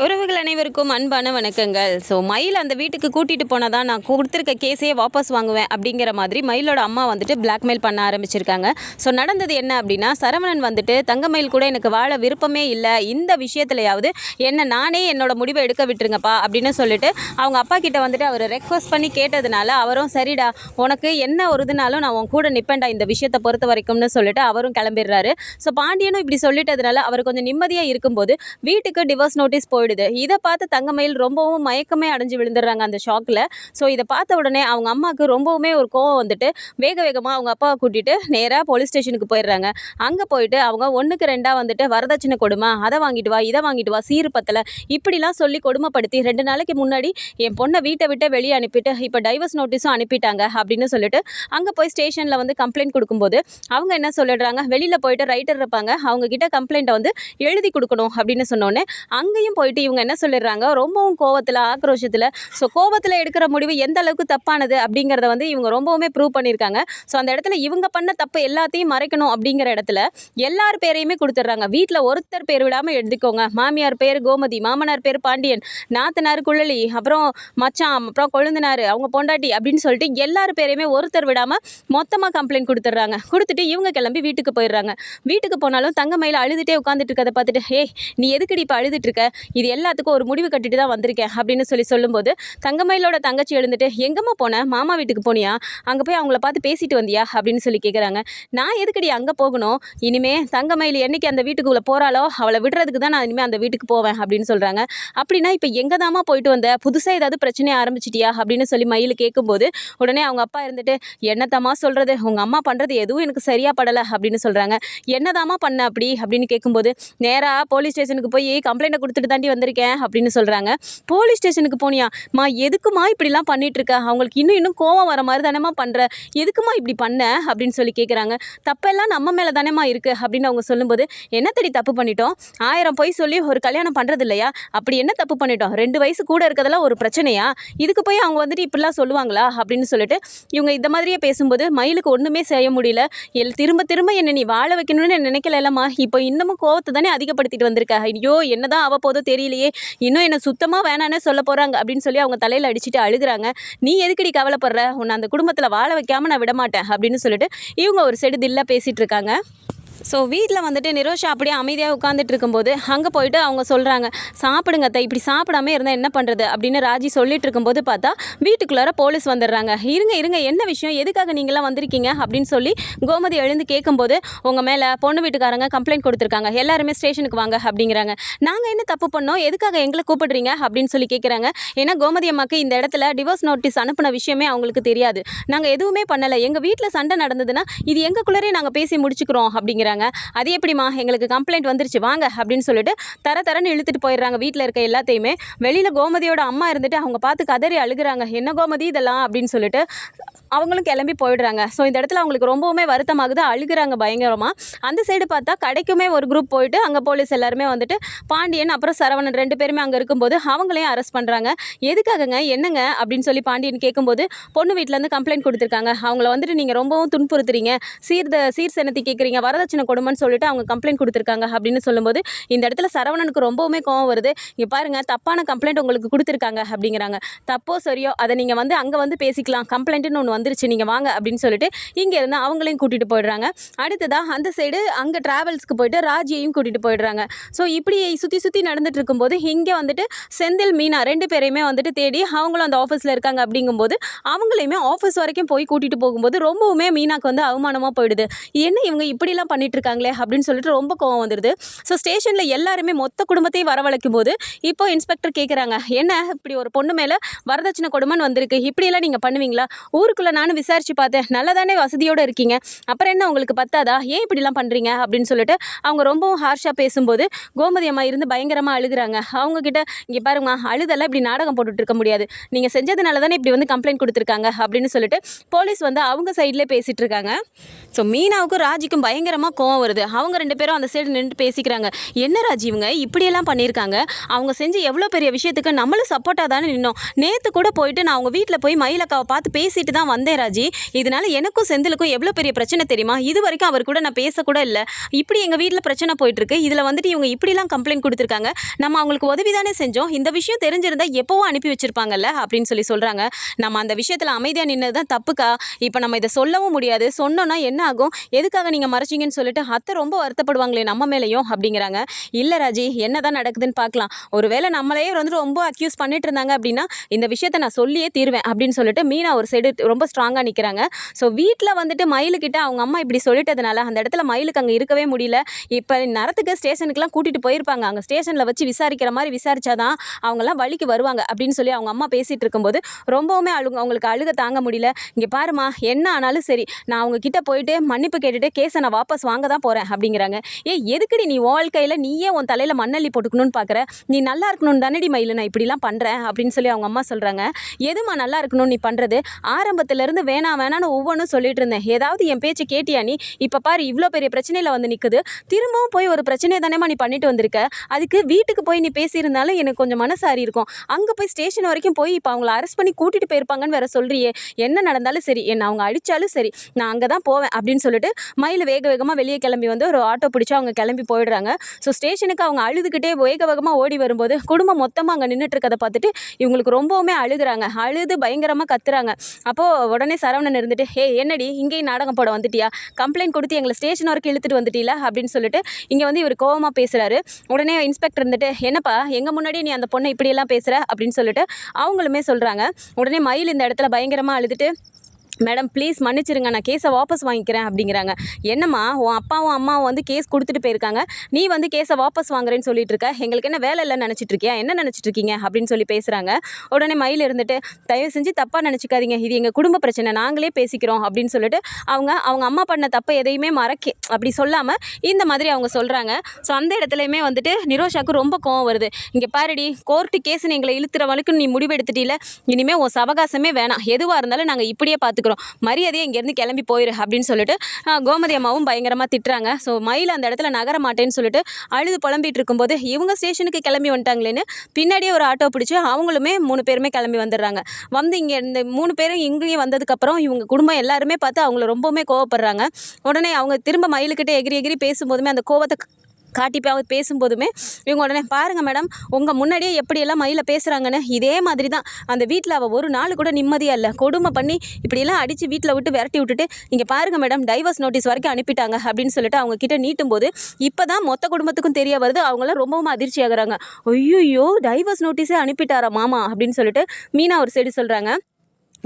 உறவுகள் அனைவருக்கும் அன்பான வணக்கங்கள். மயில் அந்த வீட்டுக்கு கூட்டிகிட்டு போனால் தான் நான் கொடுத்துருக்க கேஸையே வாபஸ் வாங்குவேன் அப்படிங்கிற மாதிரி மயிலோட அம்மா வந்துட்டு பிளாக்மெயில் பண்ண ஆரம்பிச்சிருக்காங்க. நடந்தது என்ன அப்படின்னா, சரவணன் வந்துட்டு தங்கமயில் கூட எனக்கு வாழ விருப்பமே இல்லை, இந்த விஷயத்துலையாவது நானே என்னோட முடிவை எடுக்க விட்டுருங்கப்பா அப்படின்னு சொல்லிட்டு அவங்க அப்பா கிட்ட வந்துட்டு அவர் ரெக்வஸ்ட் பண்ணி கேட்டதுனால அவரும் சரிடா, உனக்கு என்ன ஒரு இதுனாலும் நான் உன் கூட நிப்பேன்டா இந்த விஷயத்தை பொறுத்த வரைக்கும்னு சொல்லிட்டு அவரும் கிளம்பிடுறாரு. பாண்டியனும் இப்படி சொல்லிட்டதுனால அவர் கொஞ்சம் நிம்மதியாக இருக்கும்போது வீட்டுக்கு டிவோர்ஸ் நோட்டீஸ் போயிடுது. இதை பார்த்து தங்கமயில் ரொம்பவும் மயக்கமே அடைஞ்சு விழுந்துடுறாங்க அந்த ஷாக்கில். இதை பார்த்த உடனே அவங்க அம்மாவுக்கு ரொம்பவுமே ஒரு கோவம் வந்துட்டு வேக வேகமாக அவங்க அப்பாவை கூட்டிகிட்டு நேராக போலீஸ் ஸ்டேஷனுக்கு போயிடுறாங்க. அங்கே போயிட்டு அவங்க 1க்கு 2 வந்துட்டு வரதட்சணை கொடுமை, அதை வாங்கிட்டு வா, இதை வாங்கிட்டு வா, சீரு பத்தலை, இப்படிலாம் சொல்லி கொடுமைப்படுத்தி 2 நாளைக்கு முன்னாடி என் பொண்ணை வீட்டை விட்டு வெளியே அனுப்பிட்டு இப்போ டைவர்ஸ் நோட்டீஸும் அனுப்பிட்டாங்க அப்படின்னு சொல்லிட்டு அங்கே போய் ஸ்டேஷனில் வந்து கம்ப்ளைண்ட் கொடுக்கும்போது அவங்க என்ன சொல்லிடுறாங்க, வெளியில் போயிட்டு ரைட்டர் இருப்பாங்க, அவங்க கிட்ட கம்ப்ளைண்ட்டை வந்து எழுதி கொடுக்கணும் அப்படின்னு சொன்னோன்னே அங்கேயும் போயிட்டு இவங்க என்ன சொல்லிடுறாங்க, ரொம்பவும் கோவத்தில் ஆக்ரோஷத்தில் கோவத்தில் எடுக்கிற முடிவு எந்த அளவுக்கு தப்பானது அப்படிங்கிறத வந்து இவங்க ரொம்பவுமே ப்ரூவ் பண்ணியிருக்காங்க. அந்த இடத்துல இவங்க பண்ண தப்பு எல்லாத்தையும் மறைக்கணும் அப்படிங்கிற இடத்துல எல்லார் பேரையுமே கொடுத்துட்றாங்க. வீட்டில் ஒருத்தர் பேர் விடாமல் எழுதிக்கோங்க. மாமியார் பேர் கோமதி, மாமனார் பேர் பாண்டியன், நாத்தனார் குழலி, அப்புறம் மச்சான், அப்புறம் கொழுந்தனார், அவங்க பொண்டாட்டி அப்படின்னு சொல்லிட்டு எல்லார் பேரையுமே ஒருத்தர் விடாமல் மொத்தமாக கம்ப்ளைண்ட் கொடுத்துட்றாங்க. கொடுத்துட்டு இவங்க கிளம்பி வீட்டுக்கு போயிடுறாங்க. வீட்டுக்கு போனாலும் தங்கமயில் அழுதுகிட்டே உட்காந்துட்டு இருக்கதை பார்த்துட்டு, ஏய் நீ எதுக்குடி இப்போ அழுதுட்டு இருக்க, இது எல்லாத்துக்கும் ஒரு முடிவு கட்டிட்டு தான் வந்திருக்கேன் அப்படின்னு சொல்லும்போது தங்கமயிலோட தங்கச்சி எழுந்துட்டு, எங்கம்மா போன, மாமா வீட்டுக்கு போனியா, அங்கே போய் அவங்கள பார்த்து பேசிட்டு வந்தியா அப்படின்னு சொல்லி கேட்குறாங்க. நான் எதுக்கடி அங்கே போகணும், இனிமே தங்கமயில் என்னைக்கு அந்த வீட்டுக்குள்ளே போகிறாளோ அவளை விடுறதுக்கு தான் நான் இனிமேல் அந்த வீட்டுக்கு போவேன் அப்படின்னு சொல்கிறாங்க. அப்படின்னா இப்போ எங்கே தாம்மா போயிட்டு வந்த, புதுசாக ஏதாவது பிரச்சனையை ஆரம்பிச்சிட்டியா அப்படின்னு சொல்லி மயில் கேட்கும்போது உடனே அவங்க அப்பா இருந்துட்டு, என்னத்தம்மா சொல்கிறது, உங்கள் அம்மா பண்ணுறது எதுவும் எனக்கு சரியாக படலை அப்படின்னு சொல்கிறாங்க. என்னதாம்மா பண்ண அப்படின்னு கேட்கும்போது, நேராக போலீஸ் ஸ்டேஷனுக்கு போய் கம்ப்ளைண்ட்டை கொடுத்துட்டு தாண்டி வந்திருக்கேன் அப்படின்னு சொல்கிறாங்க. போலீஸ் ஸ்டேஷனுக்கு போனியாம்மா, எதுக்குமா இப்படிலாம் பண்ணிட்டு இருக்க, அவங்களுக்கு இன்னும் கோவம் வர மாதிரி தானேம்மா பண்ணுற, எதுக்குமா இப்படி பண்ண அப்படின்னு சொல்லி கேட்குறாங்க. தப்பெல்லாம் நம்ம மேலே தானேம்மா இருக்குது அப்படின்னு அவங்க சொல்லும்போது, என்ன தேடி தப்பு பண்ணிட்டோம், 1000 பொய் சொல்லி ஒரு கல்யாணம் பண்ணுறது இல்லையா, அப்படி என்ன தப்பு பண்ணிட்டோம், 2 வயசு கூட இருக்கிறதெல்லாம் ஒரு பிரச்சனையா, இதுக்கு போய் அவங்க வந்துட்டு இப்படிலாம் சொல்லுவாங்களா அப்படின்னு சொல்லிட்டு இவங்க இந்த மாதிரியே பேசும்போது மயிலுக்கு ஒன்றுமே செய்ய முடியல. திரும்ப திரும்ப என்னை நீ வாழ வைக்கணும்னு நினைக்கலம்மா, இப்போ இன்னமும் கோவத்தை தானே அதிகப்படுத்திட்டு வந்திருக்க, ஐயோ என்னதான் அவ போதோ தெரியலையே, இன்னும் என்னை சுத்தமாக வேணான்னு சொல்ல போகிறாங்க அப்படின்னு சொல்லி அவங்க தலையில் அடிச்சுட்டு அழுகுறாங்க. நீ எதுக்கடி கவலைப்படுற, உன்னை அந்த குடும்பத்தில் வாழ வைக்காமல் நான் விட மாட்டேன் அப்படின்னு சொல்லிட்டு இவங்க ஒரு சைடு தில்லா பேசிகிட்டு இருக்காங்க. வீட்டில் வந்துட்டு நிரோஷா அப்படியே அமைதியாக உட்காந்துட்டு இருக்கும்போது அங்கே போயிட்டு அவங்க சொல்கிறாங்க, சாப்பிடுங்க அத்தை, இப்படி சாப்பிடாம இருந்தால் என்ன பண்ணுறது அப்படின்னு ராஜி சொல்லிட்டு இருக்கும்போது பார்த்தா வீட்டுக்குள்ளார போலீஸ் வந்துடுறாங்க. இருங்க என்ன விஷயம், எதுக்காக நீங்களாம் வந்திருக்கீங்க அப்படின்னு சொல்லி கோமதி எழுந்து கேட்கும்போது, உங்கள் மேலே பொண்ணு வீட்டுக்காரங்க கம்ப்ளைண்ட் கொடுத்துருக்காங்க, எல்லாருமே ஸ்டேஷனுக்கு வாங்க அப்படிங்கிறாங்க. நாங்கள் என்ன தப்பு பண்ணோம், எதுக்காக எங்களை கூப்பிடுறீங்க அப்படின்னு சொல்லி கேட்குறாங்க. ஏன்னா கோமதி அம்மாவுக்கு இந்த இடத்துல டிவோர்ஸ் நோட்டீஸ் அனுப்பின விஷயமே அவங்களுக்கு தெரியாது, நாங்கள் எதுவுமே பண்ணலை, எங்கள் வீட்டில் சண்டை நடந்ததுன்னா இது எங்களுக்குள்ளரே நாங்கள் பேசி முடிச்சுக்கிறோம் அப்படிங்கிறாங்க. அது எப்படிமா, எங்களுக்கு கம்ப்ளைண்ட் வந்துருச்சு வாங்க அப்படின்னு சொல்லிட்டு தரன்னு இழுத்துட்டு போயிடுறாங்க வீட்டில் இருக்க எல்லாத்தையுமே. வெளியில் கோமதியோட அம்மா இருந்துட்டு அவங்க பார்த்து கதறி அழுகுறாங்க, என்ன கோமதி இதெல்லாம் அப்படின்னு சொல்லிட்டு அவங்களும் கிளம்பி போயிடுறாங்க. இந்த இடத்துல அவங்களுக்கு ரொம்பவுமே வருத்தமாகுது, அழுகுறாங்க பயங்கரமாக. அந்த சைடு பார்த்தா கடைக்குமே ஒரு குரூப் போயிட்டு அங்கே போலீஸ் எல்லாருமே வந்துட்டு பாண்டியன் அப்புறம் சரவணன் 2 பேருமே அங்கே இருக்கும்போது அவங்களையும் அரெஸ்ட் பண்ணுறாங்க. எதுக்காகங்க, என்னங்க அப்படின்னு சொல்லி பாண்டியன் கேட்கும்போது, பொண்ணு வீட்டிலேருந்து கம்ப்ளைண்ட் கொடுத்துருக்காங்க, அவங்கள வந்துட்டு நீங்கள் ரொம்பவும் துன்புறுத்துறீங்க, சீர் செனத்தி கேட்குறீங்க, வரதட்சணை கொடுமைன்னு சொல்லிட்டு அவங்க கம்ப்ளைண்ட் கொடுத்துருக்காங்க அப்படின்னு சொல்லும்போது இந்த இடத்துல சரவணனுக்கு ரொம்பவுமே கோவம் வருது. இங்கே பாருங்கள், தப்பான கம்ப்ளைண்ட் உங்களுக்கு கொடுத்துருக்காங்க அப்படிங்கிறாங்க. தப்போ சரியோ அதை நீங்கள் வந்து அங்கே வந்து பேசிக்கலாம், கம்ப்ளைண்ட்டுன்னு ஒன்று வந்துருச்சு, நீங்கள் வாங்க அப்படின்னு சொல்லிட்டு இங்கேருந்து அவங்களையும் கூட்டிகிட்டு போயிடுறாங்க. அடுத்ததாக அந்த சைடு அங்கே ட்ராவல்ஸ்க்கு போயிட்டு ராஜியையும் கூட்டிகிட்டு போயிடுறாங்க. இப்படி சுற்றி நடந்துட்டு இருக்கும்போது இங்கே வந்துட்டு செந்தில் மீனா 2 பேரையுமே வந்துட்டு தேடி அவங்களும் அந்த ஆஃபீஸில் இருக்காங்க. அப்படிங்கும்போது அவங்களையுமே ஆஃபீஸ் வரைக்கும் போய் கூட்டிகிட்டு போகும்போது ரொம்பவுமே மீனாக்கு வந்து அவமானமாக போயிடுது. என்ன இவங்க இப்படிலாம் பண்ணிட்டு இருக்காங்களே அப்படின்னு சொல்லிட்டு ரொம்ப கோவம் வந்துடுது. ஸ்டேஷனில் எல்லாருமே மொத்த குடும்பத்தையும் வரவழைக்கும் போது இப்போ இன்ஸ்பெக்டர் கேட்குறாங்க, என்ன இப்படி ஒரு பொண்ணு மேலே வரதட்சணை கொடுமைன்னு வந்திருக்கு, இப்படியெல்லாம் நீங்கள் பண்ணுவீங்களா, ஊருக்குள்ளே நானும் விசாரிச்சு பார்த்தேன், நல்லதானே வசதியோடு இருக்கீங்க, அப்புறம் என்ன உங்களுக்கு பத்தாதா, ஏன் இப்படிலாம் பண்ணுறீங்க அப்படின்னு சொல்லிட்டு அவங்க ரொம்பவும் ஹார்ஷாக பேசும்போது கோமதி அம்மா இருந்து பயங்கரமாக அழுகுறாங்க. அவங்கக்கிட்ட, இங்கே பாருங்கம்மா, அழுதெல்லாம் இப்படி நாடகம் போட்டுட்டு இருக்க முடியாது, நீங்கள் செஞ்சதுனால தானே இப்படி வந்து கம்ப்ளைண்ட் கொடுத்துருக்காங்க அப்படின்னு சொல்லிட்டு போலீஸ் வந்து அவங்க சைட்லேயே பேசிகிட்டு இருக்காங்க. மீனாவுக்கும் ராஜிக்கும் பயங்கரமாக கோவம் வருது. அவங்க 2 பேரும் அந்த சைடு நின்று பேசிக்கிறாங்க. என்ன ராஜி இவங்க இப்படியெல்லாம் பண்ணியிருக்காங்க. அவங்க செஞ்ச எவ்வளோ பெரிய விஷயத்துக்கு நம்மளும் சப்போர்ட்டாக தானே நின்னோம். நேற்று கூட போயிட்டு நான் அவங்க வீட்டில் போய் மயிலக்காவை பார்த்து பேசிட்டு தான் வந்தேன் ராஜி. இதனால எனக்கும் செந்திலுக்கும் எவ்வளோ பெரிய பிரச்சனை தெரியுமா? இது வரைக்கும் அவர் கூட நான் பேசக்கூட இல்லை. இப்படி எங்கள் வீட்டில் பிரச்சனை போயிட்டுருக்கு. இதில் வந்துட்டு இவங்க இப்படிலாம் கம்ப்ளைண்ட் கொடுத்துருக்காங்க. நம்ம அவங்களுக்கு உதவி தானே செஞ்சோம். இந்த விஷயம் தெரிஞ்சிருந்தா எப்போவும் அனுப்பி வச்சிருப்பாங்கல்ல அப்படின்னு சொல்கிறாங்க. நம்ம அந்த விஷயத்தில் அமைதியாக நின்னது தான் தப்புக்கா. இப்போ நம்ம இதை சொல்லவும் முடியாது. சொன்னோன்னா என்ன ஆகும்? எதுக்காக நீங்கள் மறைச்சிங்கன்னு சொல்லிட்டு அத்தை ரொம்ப வருத்தப்படுவாங்களே நம்ம மேலேயும் அப்படிங்கிறாங்க. இல்லை ராஜி, என்ன தான் நடக்குதுன்னு பார்க்கலாம். ஒருவேளை நம்மளையே வந்து ரொம்ப அக்யூஸ் பண்ணிட்டு இருந்தாங்க அப்படின்னா இந்த விஷயத்தை நான் சொல்லியே தீருவேன் அப்படின்னு சொல்லிட்டு மீனா ஒரு சைடு ரொம்ப ஸ்ட்ராங்காக நிற்கிறாங்க. ஸோ வீட்டில் வந்துட்டு மயிலுக்கிட்ட அவங்க அம்மா இப்படி சொல்லிட்டதுனால அந்த இடத்துல மயிலுக்கு அங்கே இருக்கவே முடியல. இப்போ நேரத்துக்கு ஸ்டேஷனுக்குலாம் கூட்டிகிட்டு போயிருப்பாங்க. அங்கே ஸ்டேஷனில் வச்சு விசாரிக்கிற மாதிரி விசாரிச்சாதான் அவங்கெல்லாம் வழிக்கு வருவாங்க அப்படின்னு சொல்லி அவங்க அம்மா பேசிகிட்டு இருக்கும்போது ரொம்பவுமே அவங்களுக்கு அழுக தாங்க முடியல. இங்கே பாருமா, என்ன ஆனாலும் சரி நான் அவங்க கிட்ட போயிட்டு மன்னிப்பு கேட்டுட்டு கேஸை நான் வாபஸ் வாங்க தான் போகிறேன் அப்படிங்கிறாங்க. எதுக்குடி நீ வாழ்க்கையில் நீயே உன் தலையில் மண்ணள்ளி போட்டுக்கணும்னு பார்க்குற? நீ நல்லா இருக்கணும்னு தானடி மயில் நான் இப்படிலாம் பண்ணுறேன் அப்படின்னு சொல்லி அவங்க அம்மா சொல்கிறாங்க. எதுமா நல்லா இருக்கணும்னு நீ பண்ணுறது? ஆரம்பத்திலேருந்து வேணான்னு ஒவ்வொன்றும் சொல்லிட்டு இருந்தேன். ஏதாவது என் பேச்சு கேட்டியா நீ? இப்போ பாரு இவ்வளோ பெரிய பிரச்சனையில் வந்து நிற்குது. திரும்பவும் போய் ஒரு பிரச்சனையை தானேமா நீ பண்ணிட்டு வந்திருக்க. அதுக்கு வீட்டுக்கு போய் நீ பேசியிருந்தாலும் எனக்கு கொஞ்சம் மனசாரி இருக்கும். அங்கே போய் ஸ்டேஷன் வரைக்கும் போய் இப்போ அவங்கள அரெஸ்ட் பண்ணி கூட்டிகிட்டு போயிருப்பாங்கன்னு வேற சொல்கிறியே. என்ன நடந்தாலும் சரி, என்னை அவங்க அடித்தாலும் சரி, நான் அங்கே தான் போவேன் அப்படின்னு சொல்லிட்டு மயில் வேக வேகமாக வெளியே கிளம்பி வந்து ஒரு ஆட்டோ பிடிச்சி அவங்க கிளம்பி போயிடுறாங்க. ஸோ ஸ்டேஷனுக்கு அவங்க அழுதுகிட்டே வேக வேகமாக ஓடி வரும்போது குடும்பம் மொத்தமாக அங்கே நின்றுட்டு இருக்கதை பார்த்துட்டு இவங்களுக்கு ரொம்பவுமே அழுகுறாங்க. அழுது பயங்கரமாக கத்துறாங்க. அப்போது உடனே சரவணன் இருந்துட்டு, என்னடி இங்கேயும் நாடகம் போட வந்துட்டியா? கம்ப்ளைண்ட் கொடுத்து எங்களை ஸ்டேஷன் வரைக்கும் இழுத்துட்டு வந்துட்டீல அப்படின்னு சொல்லிட்டு இங்கே வந்து இவர் கோவமாக பேசுகிறாரு. உடனே இன்ஸ்பெக்டர் இருந்துட்டு, என்னப்பா எங்கள் முன்னாடி நீ அந்த பொண்ணை இப்படியெல்லாம் பேசுகிற அப்படின்னு சொல்லிட்டு அவங்களுமே சொல்கிறாங்க. உடனே மயில் இந்த இடத்துல பயங்கரமாக அழுதுட்டு, மேடம் ப்ளீஸ் மன்னிச்சிருங்க, நான் கேஸை வாபஸ் வாங்கிக்கிறேன் அப்படிங்கிறாங்க. என்னம்மா உன் அப்பாவும் அம்மாவும் வந்து கேஸ் கொடுத்துட்டு போயிருக்காங்க, நீ வந்து கேஸை வாபஸ் வாங்குறேன்னு சொல்லிட்டு இருக்க. எங்களுக்கு என்ன வேலை இல்லைன்னு நினச்சிட்டு இருக்கியா? என்ன நினச்சிட்டு இருக்கீங்க அப்படின்னு சொல்லி பேசுகிறாங்க. உடனே மயில் இருந்துட்டு, தயவு செஞ்சு தப்பாக நினச்சிக்காதீங்க, இது எங்கள் குடும்ப பிரச்சனை, நாங்களே பேசிக்கிறோம் அப்படின்னு சொல்லிட்டு அவங்க அம்மா பண்ண தப்பை எதையுமே அப்படி சொல்லாமல் இந்த மாதிரி அவங்க சொல்கிறாங்க. ஸோ அந்த இடத்துலையுமே வந்துட்டு நிரோஷாவுக்கு ரொம்ப கோவம் வருது. இங்கே பாருடி, கோர்ட்டு கேஸுன்னு எங்களை இழுத்துற வரைக்கும் நீ முடிவெடுத்துட்டீல, இனிமேல் உன் சவகாசமே வேணாம், எதுவாக இருந்தாலும் நாங்கள் இப்படியே பார்த்துக்கிறோம், மரியாதையை இங்கேருந்து கிளம்பி போயிரு அப்படின்னு சொல்லிட்டு கோமதி அம்மாவும் பயங்கரமாக திட்டுறாங்க. ஸோ மயில் அந்த இடத்துல நகர மாட்டேன்னு சொல்லிட்டு அழுது புலம்பிட்டு இருக்கும்போது இவங்க ஸ்டேஷனுக்கு கிளம்பி வந்துட்டாங்களேன்னு பின்னாடியே ஒரு ஆட்டோ பிடிச்சி அவங்களுமே 3 பேருமே கிளம்பி வந்துடுறாங்க. வந்து இங்கே இந்த 3 பேரும் இங்கேயும் வந்ததுக்கப்புறம் இவங்க குடும்பம் எல்லாருமே பார்த்து அவங்கள ரொம்பவுமே கோவப்படுறாங்க. உடனே அவங்க திரும்ப மயிலுக்கிட்ட எகிரி எகிரி பேசும்போதுமே அந்த கோவத்தை காட்டி பேசும்போதுமே இவங்க உடனே, பாருங்கள் மேடம் உங்கள் முன்னாடியே எப்படியெல்லாம் மயில பேசுகிறாங்கன்னு, இதே மாதிரி தான் அந்த வீட்டில் அவள் ஒரு நாள் கூட நிம்மதியாக இல்லை, கொடுமை பண்ணி இப்படியெல்லாம் அடித்து வீட்டில் விட்டு விரட்டி விட்டுட்டு இங்கே பாருங்கள் மேடம் டைவர்ஸ் நோட்டீஸ் வரைக்கும் அனுப்பிட்டாங்க அப்படின்னு சொல்லிட்டு அவங்க கிட்ட நீட்டும் போது இப்போ தான் மொத்த குடும்பத்துக்கும் தெரிய வருது. அவங்களாம் ரொம்பவும் அதிர்ச்சி ஆகுறாங்க. ஐயோ டைவர்ஸ் நோட்டீஸே அனுப்பிட்டாரா மாமா அப்படின்னு சொல்லிட்டு மீனா ஒரு சைடு சொல்கிறாங்க.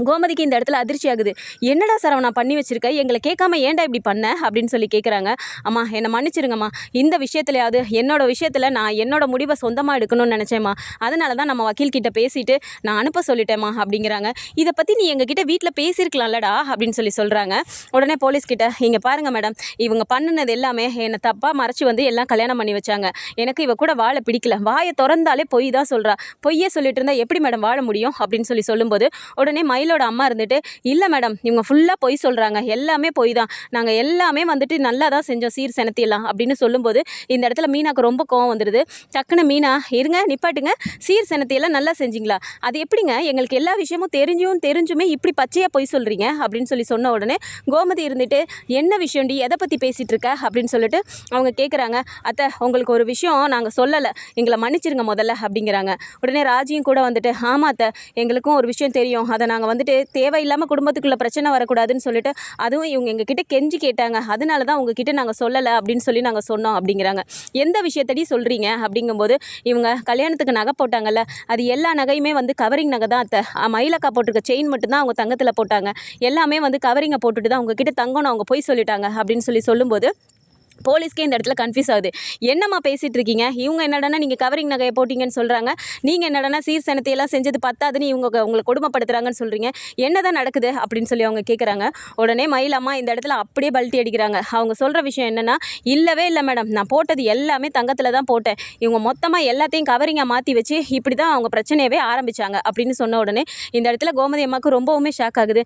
கோமதிக்கு இந்த இடத்துல அதிர்ச்சி ஆகுது. என்னடா சரவணா பண்ணி வச்சிருக்க, எங்களை கேட்காம ஏன்டா இப்படி பண்ண அப்படின்னு சொல்லி கேட்குறாங்க. அம்மா என்னை மன்னிச்சிருங்கம்மா, இந்த விஷயத்துலையாவது என்னோட விஷயத்தில் நான் என்னோட முடிவை சொந்தமாக எடுக்கணும்னு நினச்சேம்மா, அதனால தான் நம்ம வக்கீல்கிட்ட பேசிட்டு நான் அனுப்ப சொல்லிட்டேம்மா அப்படிங்கிறாங்க. இதை பற்றி நீ எங்ககிட்ட வீட்டில் பேசியிருக்கலாம்லடா அப்படின்னு சொல்லி சொல்கிறாங்க. உடனே போலீஸ்கிட்ட, இங்கே பாருங்கள் மேடம் இவங்க பண்ணினது எல்லாமே என்னை தப்பாக மறைச்சி வந்து எல்லாம் கல்யாணம் பண்ணி வச்சாங்க, எனக்கு இவ கூட வாழ பிடிக்கல, வாயை திறந்தாலே பொய் தான் சொல்கிறா, பொய்யே சொல்லிட்டு இருந்தால் எப்படி மேடம் வாழ முடியும் அப்படின்னு சொல்லும்போது உடனே மயிலோட அம்மா இருந்துட்டு, இல்லை மேடம் இவங்க ஃபுல்லாக பொய் சொல்கிறாங்க, எல்லாமே பொய் தான், நாங்கள் எல்லாமே வந்துட்டு நல்லா தான் செஞ்சோம் சீர் செனத்தியெல்லாம் அப்படின்னு சொல்லும்போது இந்த இடத்துல மீனாக்கு ரொம்ப கோவம் வந்துடுது. டக்குன்னு மீனா, இருங்க நிப்பாட்டுங்க, சீர் செனத்தியெல்லாம் நல்லா செஞ்சிங்களா, அது எப்படிங்க எங்களுக்கு எல்லா விஷயமும் தெரிஞ்சுமே இப்படி பச்சையாக பொய் சொல்கிறீங்க அப்படின்னு சொன்ன உடனே கோமதி இருந்துட்டு, என்ன விஷயம்டி எதை பற்றி பேசிகிட்டு இருக்க அப்படின்னு சொல்லிட்டு அவங்க கேட்குறாங்க. அத்தை உங்களுக்கு ஒரு விஷயம் நாங்கள் சொல்லலை, எங்களை மன்னிச்சிருங்க முதல்ல அப்படிங்கிறாங்க. உடனே ராஜியும் கூட வந்துட்டு, ஆமா அத்தை எங்களுக்கும் ஒரு விஷயம் தெரியும், அதை நாங்கள் வந்துட்டு தேவையில்லாமல் குடும்பத்துக்குள்ளே பிரச்சனை வரக்கூடாதுன்னு சொல்லிட்டு அதுவும் இவங்க எங்ககிட்ட கெஞ்சி கேட்டாங்க, அதனால தான் உங்ககிட்ட நாங்கள் சொல்லலை அப்படின்னு சொல்லி நாங்கள் சொன்னோம் அப்படிங்கிறாங்க. எந்த விஷயத்தடி சொல்கிறீங்க அப்படிங்கும்போது இவங்க கல்யாணத்துக்கு நகை போட்டாங்கல்ல, அது எல்லா நகையுமே வந்து கவரிங் நகை தான் அத்தை, மயிலக்கா போட்டிருக்க செயின் மட்டும்தான் அவங்க தங்கத்தில் போட்டாங்க, எல்லாமே வந்து கவரிங்கை போட்டுட்டு தான் உங்ககிட்ட தங்கணும் அவங்க போய் சொல்லிட்டாங்க அப்படின்னு சொல்லும்போது போலீஸ்க்கே இந்த இடத்துல கன்ஃபியூஸ் ஆகுது. என்னம்மா பேசிகிட்டு இருக்கீங்க, இவங்க என்னடனா நீங்கள் கவரிங் நகையை போட்டிங்கன்னு சொல்கிறாங்க, நீங்கள் என்னடனா சீர் செனத்தையெல்லாம் செஞ்சது பத்தாதுன்னு உங்களை கொடுமைப்படுத்துகிறாங்கன்னு சொல்கிறீங்க, என்ன தான் நடக்குது அப்படின்னு சொல்லி அவங்க கேட்குறாங்க. உடனே மயிலம்மா இந்த இடத்துல அப்படியே பல்ட்டி அடிக்கிறாங்க. அவங்க சொல்கிற விஷயம் என்னென்னா, இல்லவே இல்லை மேடம் நான் போட்டது எல்லாமே தங்கத்தில் தான் போட்டேன், இவங்க மொத்தமாக எல்லாத்தையும் கவரிங்காக மாற்றி வச்சு இப்படி தான் அவங்க பிரச்சனையவே ஆரம்பித்தாங்க அப்படின்னு சொன்ன உடனே இந்த இடத்துல கோமதி அம்மாவுக்கு ரொம்பவுமே ஷாக் ஆகுது.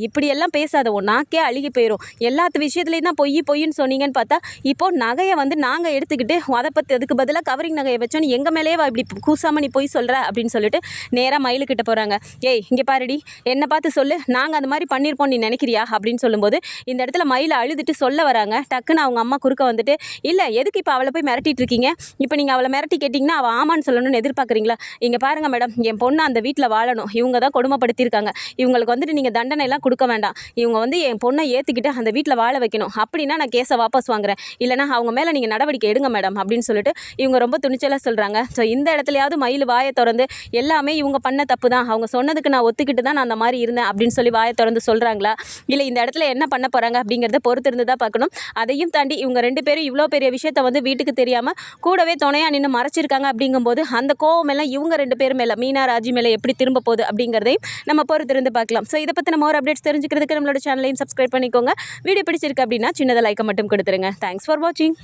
இப்படியெல்லாம் பேசாத, நாக்கே அழுகி போயிடும், எல்லாத்து விஷயத்துலேயும் தான் பொய்ன்னு சொன்னீங்கன்னு பார்த்தா இப்போது நகையை வந்து நாங்கள் எடுத்துக்கிட்டு அதை பற்றி அதுக்கு பதிலாக கவரிங் நகையை வச்சோன்னு எங்கள் மேலேயே இப்படி கூசாமல் நீ போய் சொல்கிற அப்படின்னு சொல்லிட்டு நேராக மயிலுக்கிட்ட போகிறாங்க. ஏய் இங்கே பாருடி, என்னை பார்த்து சொல்லு, நாங்கள் அந்த மாதிரி பண்ணியிருப்போம் நீ நினைக்கிறியா அப்படின்னு சொல்லும்போது இந்த இடத்துல மயிலை அழுதுட்டு சொல்ல வராங்க. டக்குன்னு அவங்க அம்மா குறுக்க வந்துட்டு, இல்லை எதுக்கு இப்போ அவளை போய் மிரட்டிட்டு இருக்கீங்க, இப்போ நீங்கள் அவளை மிரட்டி கேட்டிங்கன்னா அவள் ஆமான்னு சொல்லணும்னு எதிர்பார்க்குறீங்களா? இங்கே பாருங்கள் மேடம், என் பொண்ணு அந்த வீட்டில் வாழணும், இவங்க தான் கொடுமைப்படுத்தியிருக்காங்க, இவங்களுக்கு வந்துட்டு நீங்கள் தண்டனை எல்லாம் கொடுக்க வேண்டாம், இவங்க வந்து என் பொண்ணை ஏற்றிக்கிட்டு அந்த வீட்டில் வாழ வைக்கணும், அப்படின்னா நான் கேஸை வாபஸ் வாங்குறேன், இல்லைனா அவங்க மேலே நீங்கள் நடவடிக்கை எடுங்க மேடம் அப்படின்னு சொல்லிட்டு இவங்க ரொம்ப துணிச்சலாக சொல்கிறாங்க. ஸோ இந்த இடத்துலையாவது மயில் வாயை திறந்து எல்லாமே இவங்க பண்ண தப்பு தான், அவங்க சொன்னதுக்கு நான் ஒத்துக்கிட்டு தான் நான் அந்த மாதிரி இருந்தேன் அப்படின்னு சொல்லி வாயை திறந்து சொல்கிறாங்களா, இல்லை இந்த இடத்துல என்ன பண்ண போகிறாங்க அப்படிங்கிறத பொறுத்து இருந்து தான் பார்க்கணும். அதையும் தாண்டி இவங்க 2 பேரும் இவ்வளோ பெரிய விஷயத்தை வந்து வீட்டுக்கு தெரியாமல் கூடவே துணையாக நின்று மறைச்சிருக்காங்க. அப்படிங்கும்போது அந்த கோவம் எல்லாம் இவங்க 2 பேர் மேலே, மீனா ராஜி மேலே எப்படி திரும்ப போகுது அப்படிங்கிறதையும் நம்ம பொறுத்து இருந்து பார்க்கலாம். ஸோ இதை பற்றின மோர் அப்டேட்ஸ் தெரிஞ்சுக்கிறதுக்கு நம்மளோட சேனலையும் சப்ஸ்கிரைப் பண்ணிக்கோங்க. வீடியோ பிடிச்சிருக்கு அப்படின்னா சின்னதாக லைக்கை மட்டும் கொடுத்துருங்க. தேங்க்ஸ் ஃபார் வாட்சிங்.